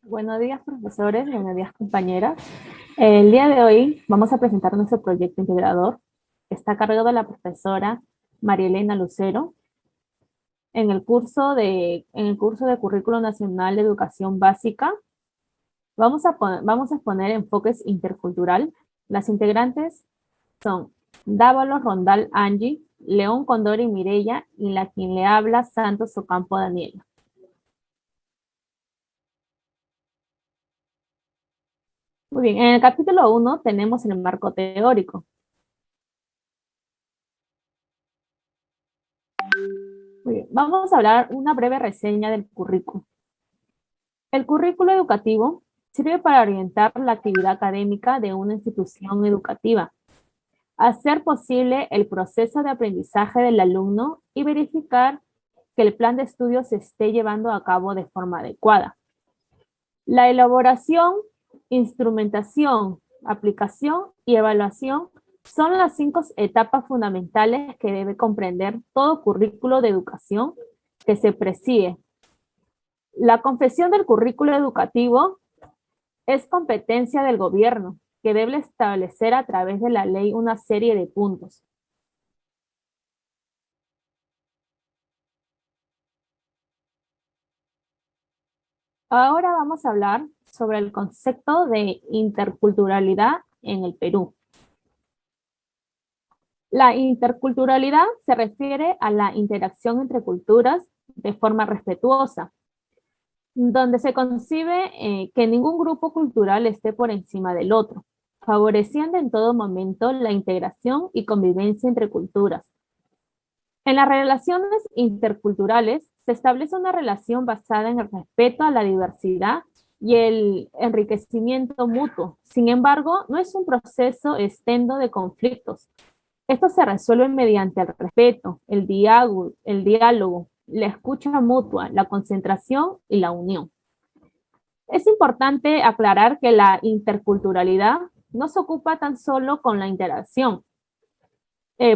Buenos días, profesores, buenos días, compañeras. El día de hoy vamos a presentar nuestro proyecto integrador. Está a cargo de la profesora María Elena Lucero en el curso de Currículo Nacional de Educación Básica. Vamos a exponer enfoques intercultural. Las integrantes son Dávalo Rondal Angie, León Condori Mireya y la quien le habla Santos Ocampo Daniela. Muy bien, en el capítulo 1 tenemos el marco teórico. Muy bien, vamos a hablar una breve reseña del currículo. El currículo educativo sirve para orientar la actividad académica de una institución educativa, hacer posible el proceso de aprendizaje del alumno y verificar que el plan de estudios se esté llevando a cabo de forma adecuada. La elaboración, instrumentación, aplicación y evaluación son las 5 etapas fundamentales que debe comprender todo currículo de educación que se preside. La confección del currículo educativo es competencia del gobierno, que debe establecer a través de la ley una serie de puntos. Ahora vamos a hablar sobre el concepto de interculturalidad en el Perú. La interculturalidad se refiere a la interacción entre culturas de forma respetuosa, donde se concibe que ningún grupo cultural esté por encima del otro, favoreciendo en todo momento la integración y convivencia entre culturas. En las relaciones interculturales se establece una relación basada en el respeto a la diversidad y el enriquecimiento mutuo. Sin embargo, no es un proceso extendo de conflictos. Esto se resuelve mediante el respeto, el diálogo, la escucha mutua, la concentración y la unión. Es importante aclarar que la interculturalidad no se ocupa tan solo con la interacción.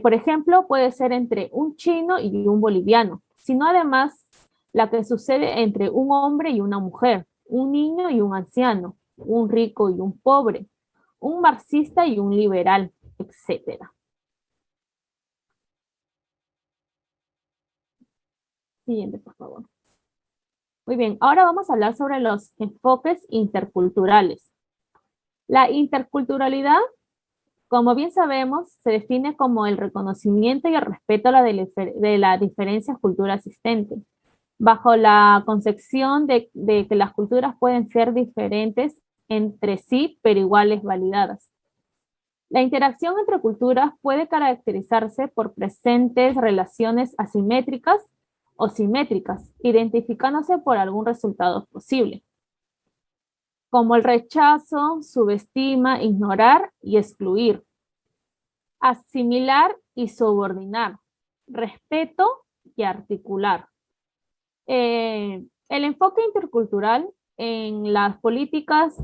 Por ejemplo, puede ser entre un chino y un boliviano, sino además la que sucede entre un hombre y una mujer, un niño y un anciano, un rico y un pobre, un marxista y un liberal, etcétera. Siguiente, por favor. Muy bien, ahora vamos a hablar sobre los enfoques interculturales. La interculturalidad, como bien sabemos, se define como el reconocimiento y el respeto a de las diferencias culturales existentes, bajo la concepción de que las culturas pueden ser diferentes entre sí, pero iguales validadas. La interacción entre culturas puede caracterizarse por presentes relaciones asimétricas o simétricas, identificándose por algún resultado posible, como el rechazo, subestima, ignorar y excluir, asimilar y subordinar, respeto y articular. El enfoque intercultural en las políticas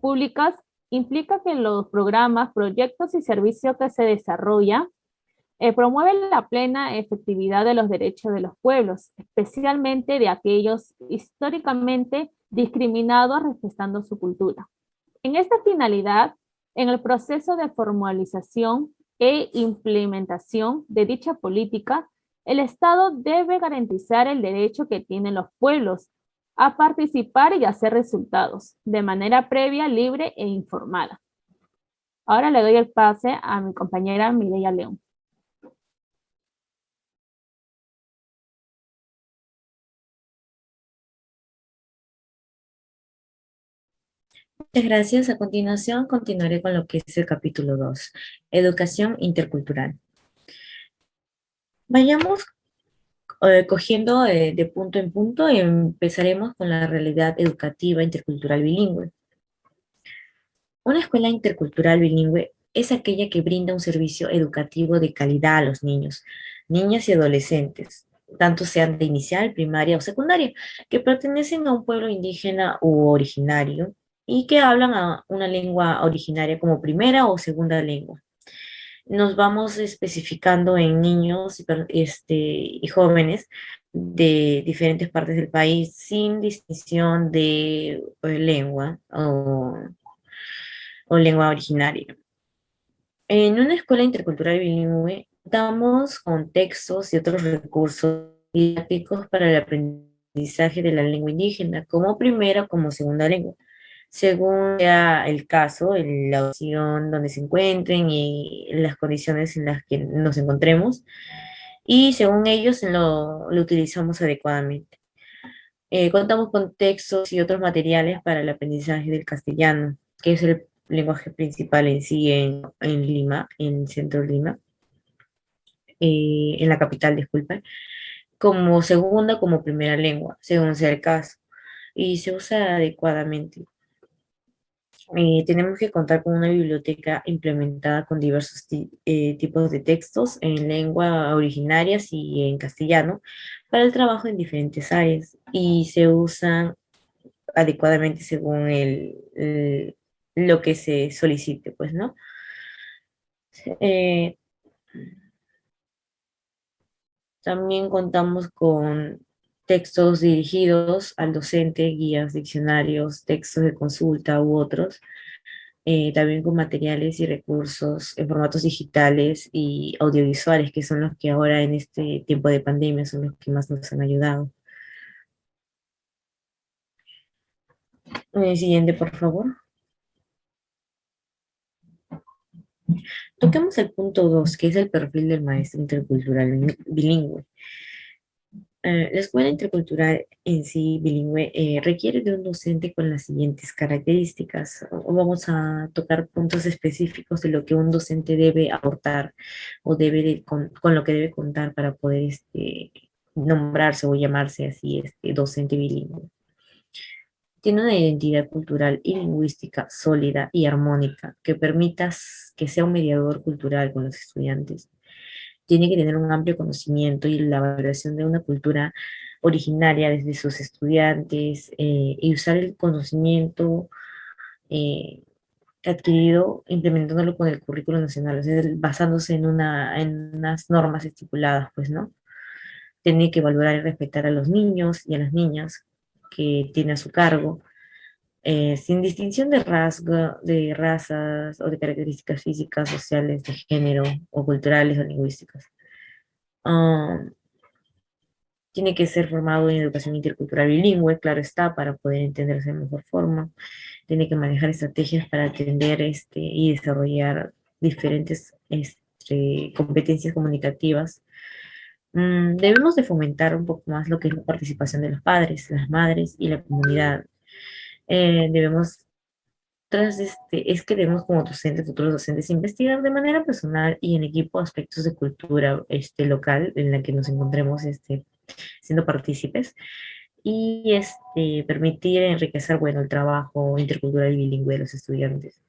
públicas implica que los programas, proyectos y servicios que se desarrollan promueven la plena efectividad de los derechos de los pueblos, especialmente de aquellos históricamente discriminados respetando su cultura. En esta finalidad, en el proceso de formalización e implementación de dicha política, el Estado debe garantizar el derecho que tienen los pueblos a participar y hacer resultados de manera previa, libre e informada. Ahora le doy el pase a mi compañera Mireya León. Muchas gracias. A continuación, continuaré con lo que es el capítulo 2, Educación Intercultural. Vayamos cogiendo de punto en punto y empezaremos con la realidad educativa intercultural bilingüe. Una escuela intercultural bilingüe es aquella que brinda un servicio educativo de calidad a los niños, niñas y adolescentes, tanto sean de inicial, primaria o secundaria, que pertenecen a un pueblo indígena u originario y que hablan a una lengua originaria como primera o segunda lengua. Nos vamos especificando en niños y jóvenes de diferentes partes del país sin distinción de lengua o lengua originaria. En una escuela intercultural bilingüe, damos contextos y otros recursos didácticos para el aprendizaje de la lengua indígena, como primera o como segunda lengua, según sea el caso, en la opción donde se encuentren y las condiciones en las que nos encontremos, y según ellos lo utilizamos adecuadamente. Contamos con textos y otros materiales para el aprendizaje del castellano, que es el lenguaje principal en sí en Lima, en Centro Lima, en la capital, disculpa, como segunda o como primera lengua, según sea el caso, y se usa adecuadamente. Tenemos que contar con una biblioteca implementada con diversos tipos de textos en lengua originarias y en castellano para el trabajo en diferentes áreas y se usan adecuadamente según lo que se solicite, pues, ¿no? Eh, También contamos con textos dirigidos al docente, guías, diccionarios, textos de consulta u otros, también con materiales y recursos en formatos digitales y audiovisuales, que son los que ahora en este tiempo de pandemia son los que más nos han ayudado. Siguiente, por favor. Toquemos el punto 2, que es el perfil del maestro intercultural bilingüe. La escuela intercultural en sí, bilingüe, requiere de un docente con las siguientes características. Vamos a tocar puntos específicos de lo que un docente debe aportar o con lo que debe contar para poder nombrarse o llamarse así docente bilingüe. Tiene una identidad cultural y lingüística sólida y armónica que permita que sea un mediador cultural con los estudiantes. Tiene que tener un amplio conocimiento y la valoración de una cultura originaria desde sus estudiantes, y usar el conocimiento eh, adquirido, implementándolo con el currículo nacional, o sea, basándose en unas normas estipuladas, pues, ¿no? Tiene que valorar y respetar a los niños y a las niñas que tiene a su cargo, sin distinción de rasgo, de razas o de características físicas, sociales, de género o culturales o lingüísticas. Ah, Tiene que ser formado en educación intercultural bilingüe, claro está, para poder entenderse de mejor forma. Tiene que manejar estrategias para atender y desarrollar diferentes competencias comunicativas. Debemos de fomentar un poco más lo que es la participación de los padres, las madres y la comunidad. Debemos, es que debemos como docentes, futuros docentes, investigar de manera personal y en equipo aspectos de cultura local en la que nos encontremos siendo partícipes y permitir enriquecer, bueno, el trabajo intercultural y bilingüe de los estudiantes.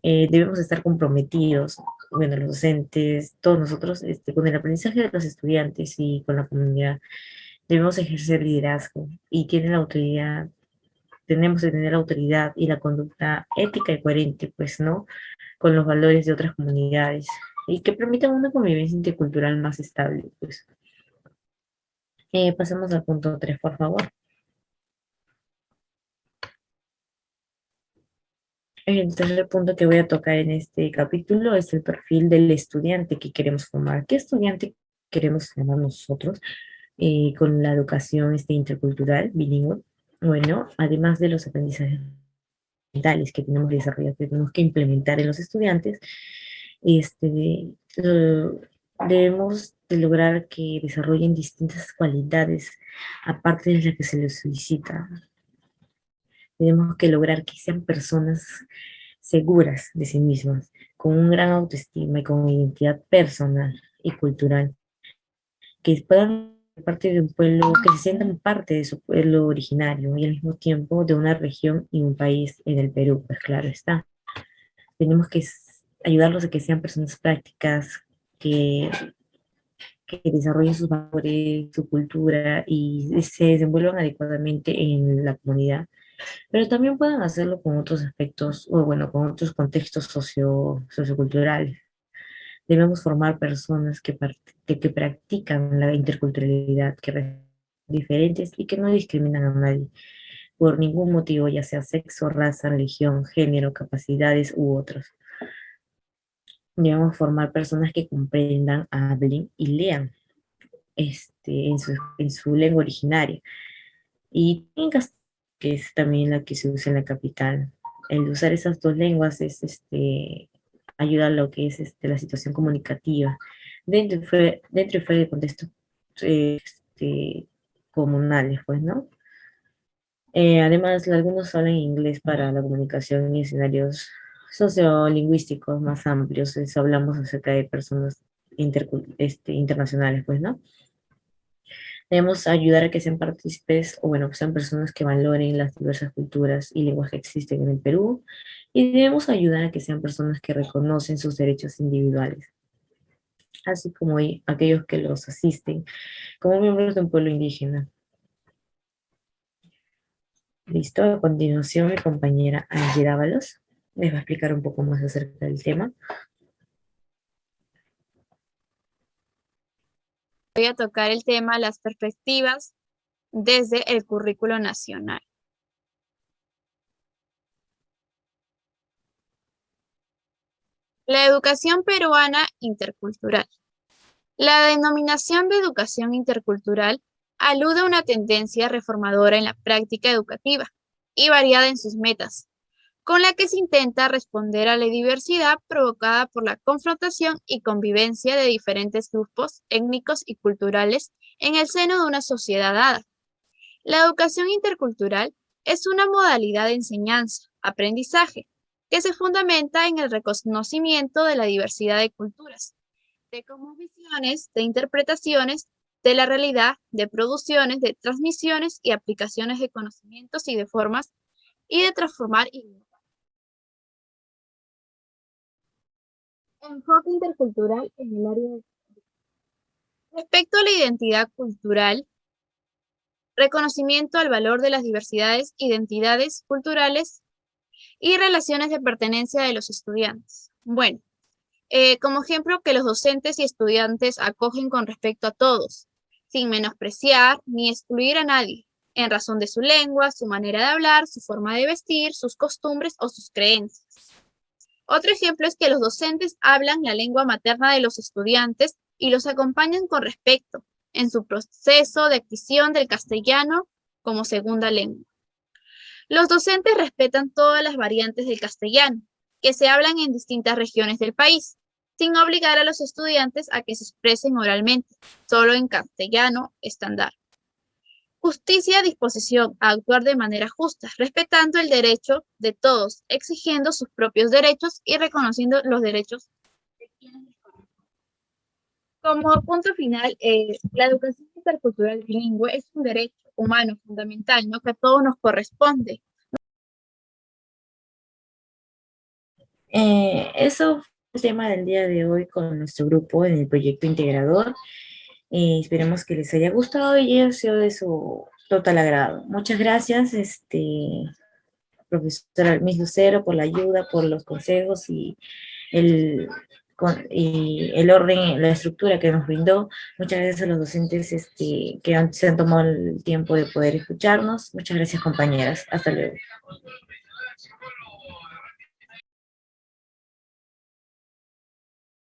Debemos estar comprometidos, bueno, los docentes, todos nosotros, con el aprendizaje de los estudiantes y con la comunidad. Debemos ejercer liderazgo y tenemos que tener la autoridad y la conducta ética y coherente, pues, ¿no? Con los valores de otras comunidades y que permitan una convivencia intercultural más estable, pues. Pasemos al punto 3, por favor. El tercer punto que voy a tocar en este capítulo es el perfil del estudiante que queremos formar. ¿Qué estudiante queremos formar nosotros con la educación intercultural, bilingüe? Bueno, además de los aprendizajes mentales que tenemos que desarrollar, que tenemos que implementar en los estudiantes, debemos de lograr que desarrollen distintas cualidades aparte de las que se les solicita. Tenemos que lograr que sean personas seguras de sí mismas, con un gran autoestima y con identidad personal y cultural, que puedan ser parte de un pueblo, que se sientan parte de su pueblo originario y al mismo tiempo de una región y un país en el Perú, pues claro está. Tenemos que ayudarlos a que sean personas prácticas, que, que desarrollen sus valores, su cultura y se desenvuelvan adecuadamente en la comunidad, pero también pueden hacerlo con otros aspectos, o bueno, con otros contextos socioculturales. Debemos formar personas que practican la interculturalidad, que respetan diferentes y que no discriminan a nadie por ningún motivo, ya sea sexo, raza, religión, género, capacidades u otros. Debemos formar personas que comprendan, hablen y lean en su lengua originaria. Y en castellano, que es también la que se usa en la capital. El usar esas dos lenguas ayuda a lo que es la situación comunicativa dentro y fuera de contextos comunales, pues, ¿no? Además, algunos hablan inglés para la comunicación en escenarios sociolingüísticos más amplios. Hablamos acerca de personas internacionales, pues, ¿no? Debemos ayudar a que sean partícipes, o bueno, que sean personas que valoren las diversas culturas y lenguas que existen en el Perú, y debemos ayudar a que sean personas que reconocen sus derechos individuales, así como aquellos que los asisten, como miembros de un pueblo indígena. Listo, a continuación mi compañera Angie Dávalos les va a explicar un poco más acerca del tema. Voy a tocar el tema las perspectivas desde el currículo nacional. La educación peruana intercultural. La denominación de educación intercultural alude a una tendencia reformadora en la práctica educativa y variada en sus metas, con la que se intenta responder a la diversidad provocada por la confrontación y convivencia de diferentes grupos étnicos y culturales en el seno de una sociedad dada. La educación intercultural es una modalidad de enseñanza, aprendizaje, que se fundamenta en el reconocimiento de la diversidad de culturas, de cosmovisiones, de interpretaciones de la realidad, de producciones, de transmisiones y aplicaciones de conocimientos y de formas, y de transformar y innovar. Enfoque intercultural en el área de... Respecto a la identidad cultural, reconocimiento al valor de las diversidades, identidades culturales y relaciones de pertenencia de los estudiantes. Bueno, como ejemplo, que los docentes y estudiantes acogen con respecto a todos, sin menospreciar ni excluir a nadie, en razón de su lengua, su manera de hablar, su forma de vestir, sus costumbres o sus creencias. Otro ejemplo es que los docentes hablan la lengua materna de los estudiantes y los acompañan con respeto en su proceso de adquisición del castellano como segunda lengua. Los docentes respetan todas las variantes del castellano, que se hablan en distintas regiones del país, sin obligar a los estudiantes a que se expresen oralmente, solo en castellano estándar. Justicia, disposición a actuar de manera justa, respetando el derecho de todos, exigiendo sus propios derechos y reconociendo los derechos de quienes les corresponden. Como punto final, la educación intercultural bilingüe es un derecho humano fundamental, ¿no?, que a todos nos corresponde. Eso fue el tema del día de hoy con nuestro grupo en el proyecto integrador. Esperemos que les haya gustado y haya sido de su total agrado. Muchas gracias, profesora Miss Lucero, por la ayuda, por los consejos el, y el orden, la estructura que nos brindó. Muchas gracias a los docentes se han tomado el tiempo de poder escucharnos. Muchas gracias, compañeras. Hasta luego.